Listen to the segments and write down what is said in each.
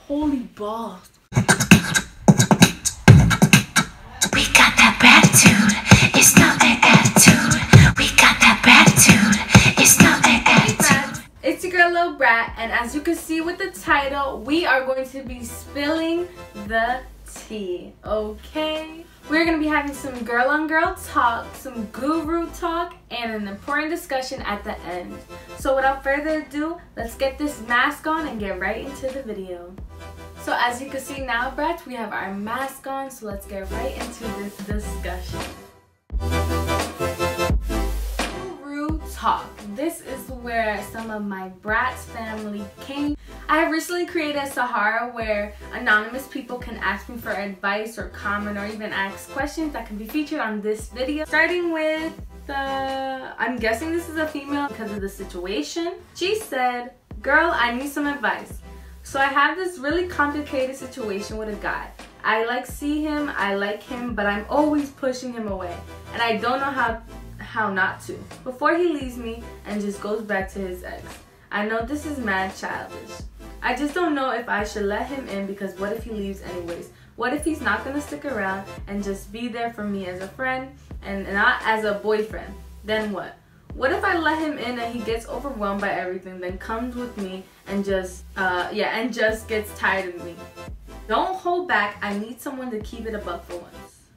Holy balls. We got that attitude, it's not an attitude. We got that attitude, it's not an attitude. It's your girl Lil Brat, and as you can see with the title, we are going to be spilling the tea, okay? We're going to be having some girl on girl talk, some guru talk, and an important discussion at the end. So without further ado, let's get this mask on and get right into the video. So as you can see now, brats, we have our mask on, so let's get right into this discussion. Guru talk. This is where some of my brats family came. I have recently created a Sahara where anonymous people can ask me for advice or comment or even ask questions that can be featured on this video. Starting with I'm guessing this is a female because of the situation. She said, "Girl, I need some advice. So I have this really complicated situation with a guy. I see him, I like him, but I'm always pushing him away. And I don't know how not to. Before he leaves me and just goes back to his ex. I know this is mad childish. I just don't know if I should let him in because what if he leaves anyways? What if he's not gonna stick around and just be there for me as a friend and not as a boyfriend? Then what? What if I let him in and he gets overwhelmed by everything, then comes with me and just gets tired of me? Don't hold back. I need someone to keep it a buck for once."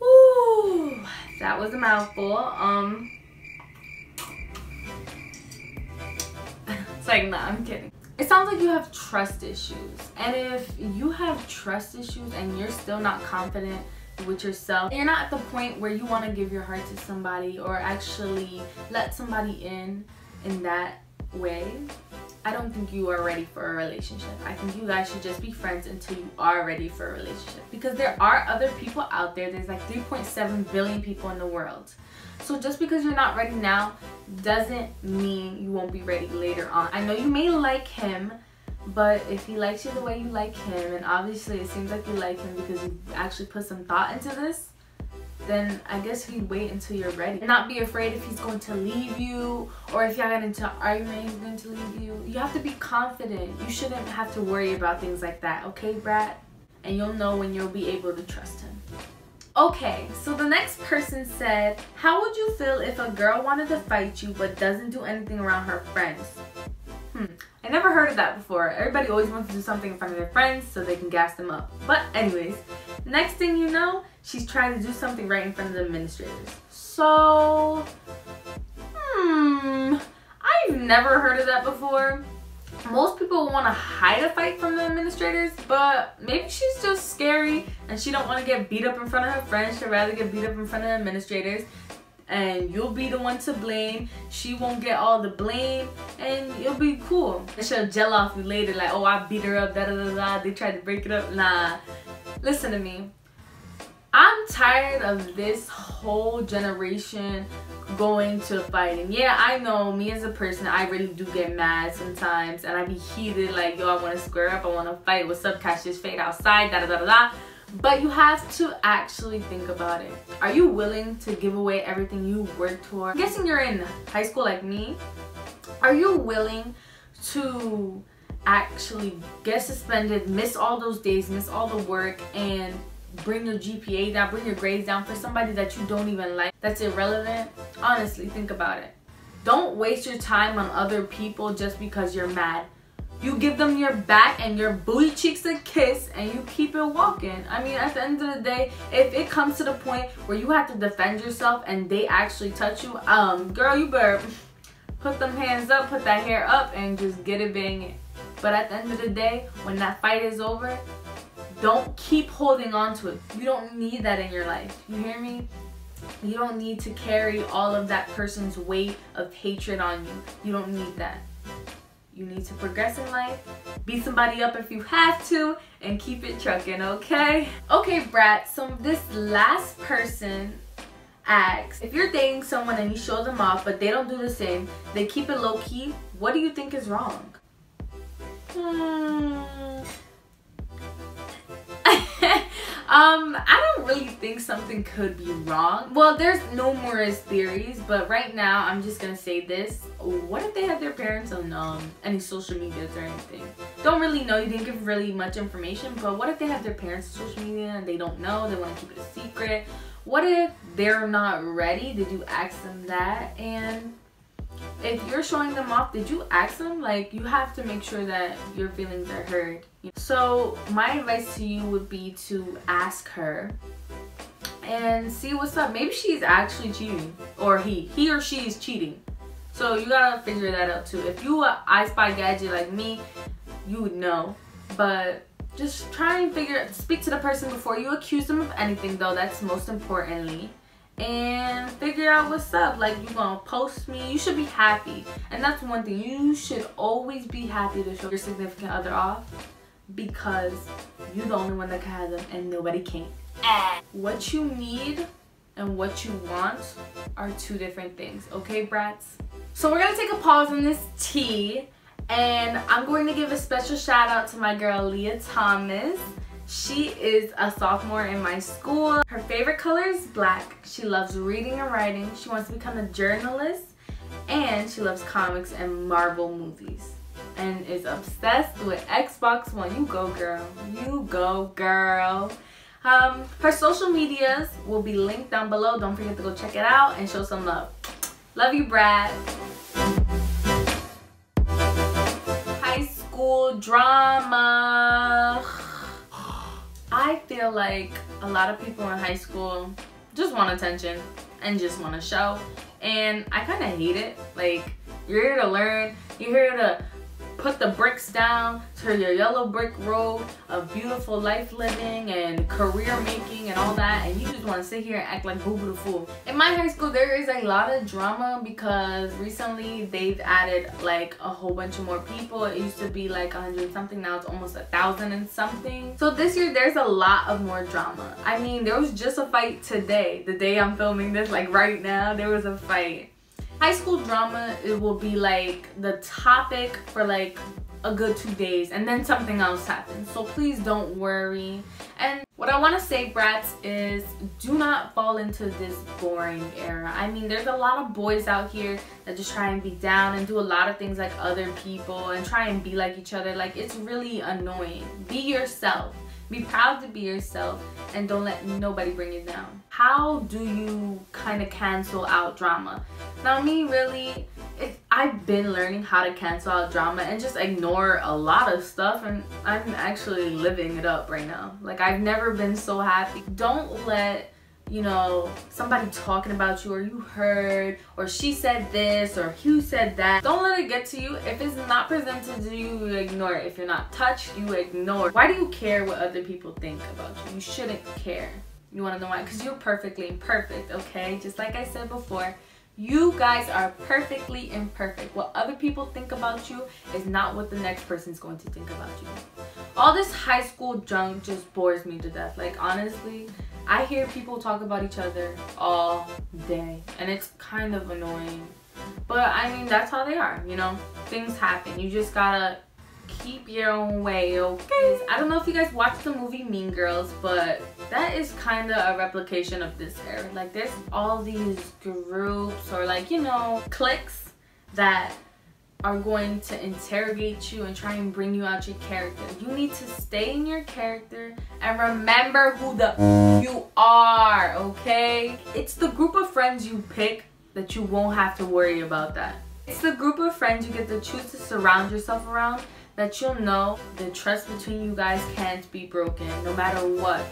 Ooh, that was a mouthful. It's like, nah, I'm kidding. It sounds like you have trust issues. And if you have trust issues and you're still not confident with yourself, you're not at the point where you want to give your heart to somebody or actually let somebody in that way, I don't think you are ready for a relationship. I think you guys should just be friends until you are ready for a relationship, because there are other people out there. There's like 3.7 billion people in the world. So just because you're not ready now doesn't mean you won't be ready later on. I know you may like him, but if he likes you the way you like him, and obviously it seems like you like him because you actually put some thought into this, then I guess you'd wait until you're ready. And not be afraid if he's going to leave you, or if y'all get into an argument, he's going to leave you. You have to be confident. You shouldn't have to worry about things like that, okay, brat? And you'll know when you'll be able to trust him. Okay, so the next person said, "How would you feel if a girl wanted to fight you but doesn't do anything around her friends?" I never heard of that before. Everybody always wants to do something in front of their friends so they can gas them up. But anyways, next thing you know, she's trying to do something right in front of the administrators. So, I've never heard of that before. Most people want to hide a fight from the administrators, but maybe she's just scary and she don't want to get beat up in front of her friends. She'd rather get beat up in front of the administrators, and you'll be the one to blame. She won't get all the blame, and you'll be cool. She'll gel off you later like, "Oh, I beat her up, da da da da, they tried to break it up." Nah, listen to me. I'm tired of this whole generation going to fighting. Yeah, I know, me as a person, I really do get mad sometimes, and I be heated like, yo, I want to square up, I want to fight. What's up, catch this fade outside, da da da da. But you have to actually think about it. Are you willing to give away everything you worked for? I'm guessing you're in high school like me. Are you willing to actually get suspended, miss all those days, miss all the work, and bring your GPA down, bring your grades down for somebody that you don't even like, that's irrelevant? Honestly, think about it. Don't waste your time on other people just because you're mad. You give them your back and your booty cheeks a kiss and you keep it walking. I mean, at the end of the day, if it comes to the point where you have to defend yourself and they actually touch you, girl, you better put them hands up, put that hair up, and just get it banging. But at the end of the day, when that fight is over, don't keep holding on to it. You don't need that in your life. You hear me? You don't need to carry all of that person's weight of hatred on you. You don't need that. You need to progress in life, beat somebody up if you have to, and keep it trucking, okay? Okay, brat, so this last person asks, if you're dating someone and you show them off, but they don't do the same, they keep it low-key, what do you think is wrong? I ever really think something could be wrong, well, there's numerous theories, but right now I'm just gonna say this. What if they have their parents on any social medias or anything? Don't really know, you didn't give really much information, but what if they have their parents on social media and they don't know, they want to keep it a secret? What if they're not ready? Did you ask them that? And if you're showing them off, did you ask them? Like, you have to make sure that your feelings are heard. So my advice to you would be to ask her and see what's up. Maybe she's actually cheating, or he or she is cheating. So you gotta figure that out too. If you a I Spy Gadget like me, you would know. But just try and speak to the person before you accuse them of anything, though. That's most importantly. And figure out what's up. Like, you gonna post me, you should be happy. And that's one thing, you should always be happy to show your significant other off, because you're the only one that can have them and nobody can. What you need and what you want are two different things, okay, brats? So we're gonna take a pause on this tea, and I'm going to give a special shout out to my girl ALIYAH Thomas. She is a sophomore in my school. Her favorite color is black. She loves reading and writing. She wants to become a journalist, and she loves comics and Marvel movies, and is obsessed with Xbox One. You go, girl. You go, girl. Her social medias will be linked down below. Don't forget to go check it out and show some love. Love you, Brad. High school drama. I feel like a lot of people in high school just want attention and just want to show, and I kind of hate it. Like, you're here to learn, you're here to put the bricks down to your yellow brick road of beautiful life living and career making and all that, and you just want to sit here and act like boo-boo the fool. In my high school, there is a lot of drama because recently they've added like a whole bunch of more people. It used to be like 100 something, now it's almost 1,000 and something. So this year there's a lot of more drama. I mean, there was just a fight today, the day I'm filming this, like right now there was a fight. High school drama, it will be like the topic for like a good 2 days, and then something else happens. So please don't worry. And what I want to say, brats, is do not fall into this boring era. I mean, there's a lot of boys out here that just try and be down and do a lot of things like other people and try and be like each other. Like, it's really annoying. Be yourself. Be proud to be yourself, and don't let nobody bring you down. How do you kind of cancel out drama? Now, me, really, I've been learning how to cancel out drama and just ignore a lot of stuff, and I'm actually living it up right now. Like, I've never been so happy. Don't let, you know, somebody talking about you, or you heard, or she said this, or he said that. Don't let it get to you. If it's not presented to you, you ignore it. If you're not touched, you ignore. Why do you care what other people think about you? You shouldn't care. You want to know why? Because you're perfectly imperfect, okay? Just like I said before, you guys are perfectly imperfect. What other people think about you is not what the next person's going to think about you. All this high school junk just bores me to death. Like, honestly, I hear people talk about each other all day, and it's kind of annoying. But I mean, that's how they are, you know? Things happen. You just gotta keep your own way, okay? I don't know if you guys watched the movie Mean Girls, but that is kind of a replication of this era. Like, there's all these groups, or like, you know, cliques that are going to interrogate you and try and bring you out your character. You need to stay in your character and remember who you are, okay? It's the group of friends you pick that you won't have to worry about that. It's the group of friends you get to choose to surround yourself around that you'll know the trust between you guys can't be broken, no matter what.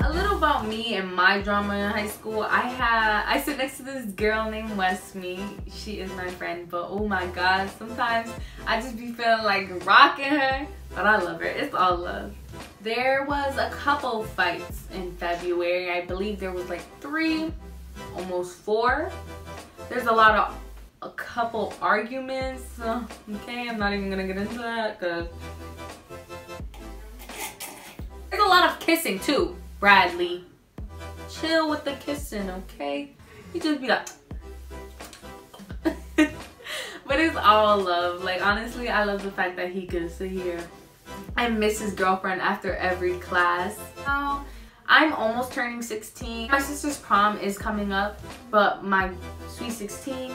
A little about me and my drama in high school. I sit next to this girl named Westme. She is my friend, but oh my god, sometimes I just be feeling like rocking her, but I love her. It's all love. There was a couple fights in February. I believe there was like 3, almost 4. There's a couple arguments. Okay, I'm not even gonna get into that because there's a lot of kissing too. Bradley, chill with the kissing, okay? You just be like but it's all love. Like, honestly, I love the fact that he could sit here I miss his girlfriend after every class. Now, I'm almost turning 16. My sister's prom is coming up, but my sweet 16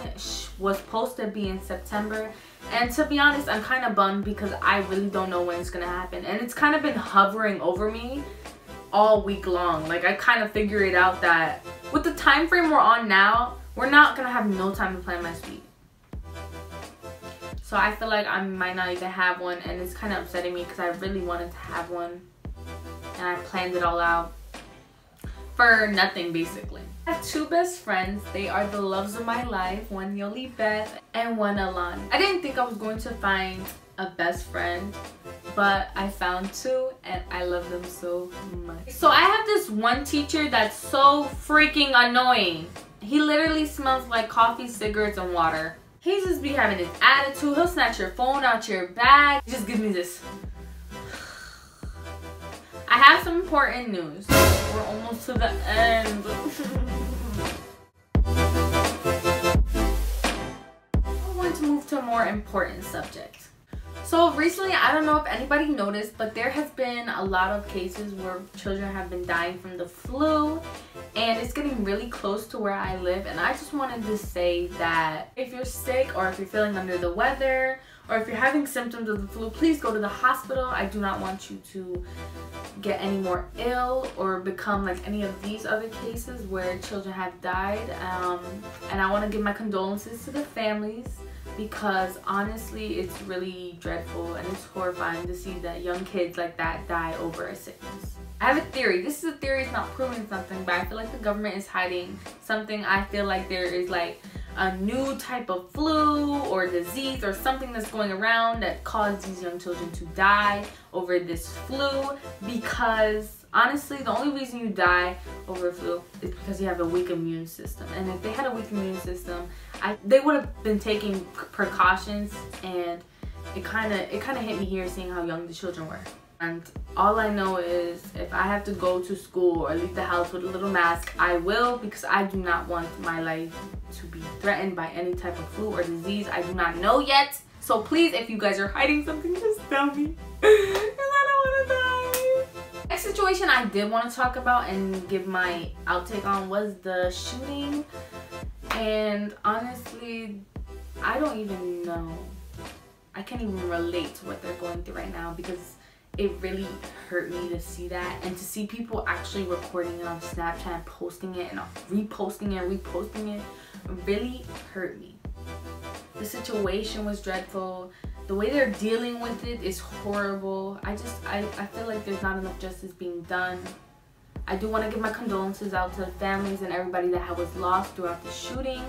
was supposed to be in September. And to be honest, I'm kind of bummed because I really don't know when it's gonna happen. And it's kind of been hovering over me all week long. Like, I kind of figured it out that with the time frame we're on now, we're not gonna have no time to plan my sweet. So I feel like I might not even have one, and it's kind of upsetting me because I really wanted to have one. And I planned it all out for nothing, basically. I have two best friends. They are the loves of my life. One Yoli Beth and one Alani. I didn't think I was going to find a best friend, but I found two and I love them so much. So I have this one teacher that's so freaking annoying. He literally smells like coffee, cigarettes, and water. He just be having his attitude. He'll snatch your phone out your bag. He just gives me this. I have some important news. We're almost to the end. I want to move to a more important subject. So recently, I don't know if anybody noticed, but there has been a lot of cases where children have been dying from the flu, and it's getting really close to where I live. And I just wanted to say that if you're sick, or if you're feeling under the weather, or if you're having symptoms of the flu, please go to the hospital. I do not want you to get any more ill or become like any of these other cases where children have died. And I want to give my condolences to the families, because honestly it's really dreadful and it's horrifying to see that young kids like that die over a sickness. I have a theory. This is a theory, it's not proving something, but I feel like the government is hiding something. I feel like there is like a new type of flu or disease or something that's going around that caused these young children to die over this flu, because honestly the only reason you die over flu is because you have a weak immune system. And if they had a weak immune system, they would have been taking precautions, and it kind of hit me here seeing how young the children were. And all I know is if I have to go to school or leave the house with a little mask, I will, because I do not want my life to be threatened by any type of flu or disease I do not know yet. So please, if you guys are hiding something, just tell me, because I don't want to die. Next situation I did want to talk about and give my outtake on was the shooting. And honestly, I don't even know. I can't even relate to what they're going through right now, because it really hurt me to see that, and to see people actually recording it on Snapchat and posting it and reposting it really hurt me. The situation was dreadful. The way they're dealing with it is horrible. I feel like there's not enough justice being done. I do want to give my condolences out to the families and everybody that was lost throughout the shooting.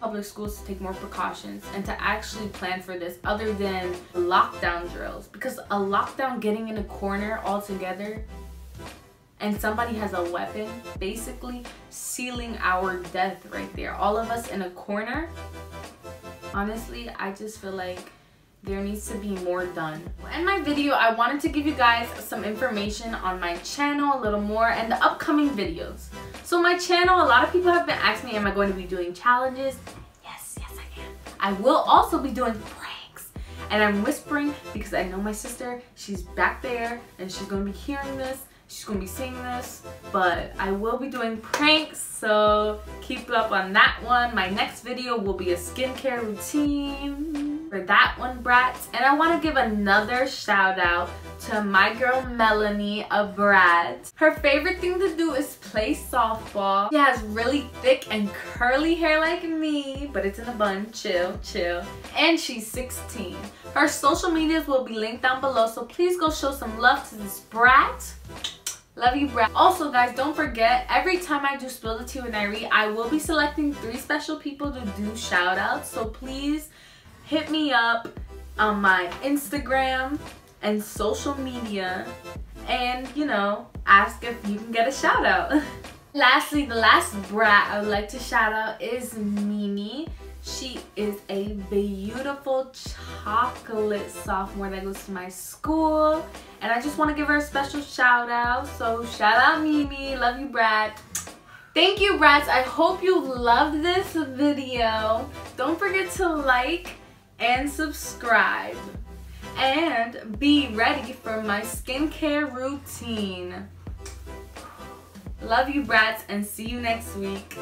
Public schools to take more precautions and to actually plan for this other than lockdown drills, because a lockdown, getting in a corner all together and somebody has a weapon, basically sealing our death right there, all of us in a corner. Honestly, I just feel like there needs to be more done. In my video, I wanted to give you guys some information on my channel, a little more, and the upcoming videos. So my channel, a lot of people have been asking me, am I going to be doing challenges? Yes, I am. I will also be doing pranks. And I'm whispering because I know my sister, she's back there and she's going to be hearing this. She's going to be seeing this. But I will be doing pranks, so keep up on that one. My next video will be a skincare routine for that one, brats. And I want to give another shout out to my girl Melanie of Brat. Her favorite thing to do is play softball. She has really thick and curly hair like me, but it's in a bun. Chill. And she's 16. Her social medias will be linked down below, so please go show some love to this brat. Love you, brat. Also, guys, don't forget, every time I do Spill the Tea with Nyree, I will be selecting 3 special people to do shout outs. So please hit me up on my Instagram and social media and, you know, ask if you can get a shout out. Lastly, the last brat I would like to shout out is Mimi. She is a beautiful chocolate sophomore that goes to my school, and I just want to give her a special shout out. So shout out Mimi, love you, brat. Thank you, brats. I hope you loved this video. Don't forget to like and subscribe. and be ready for my skincare routine. Love you, brats, and see you next week.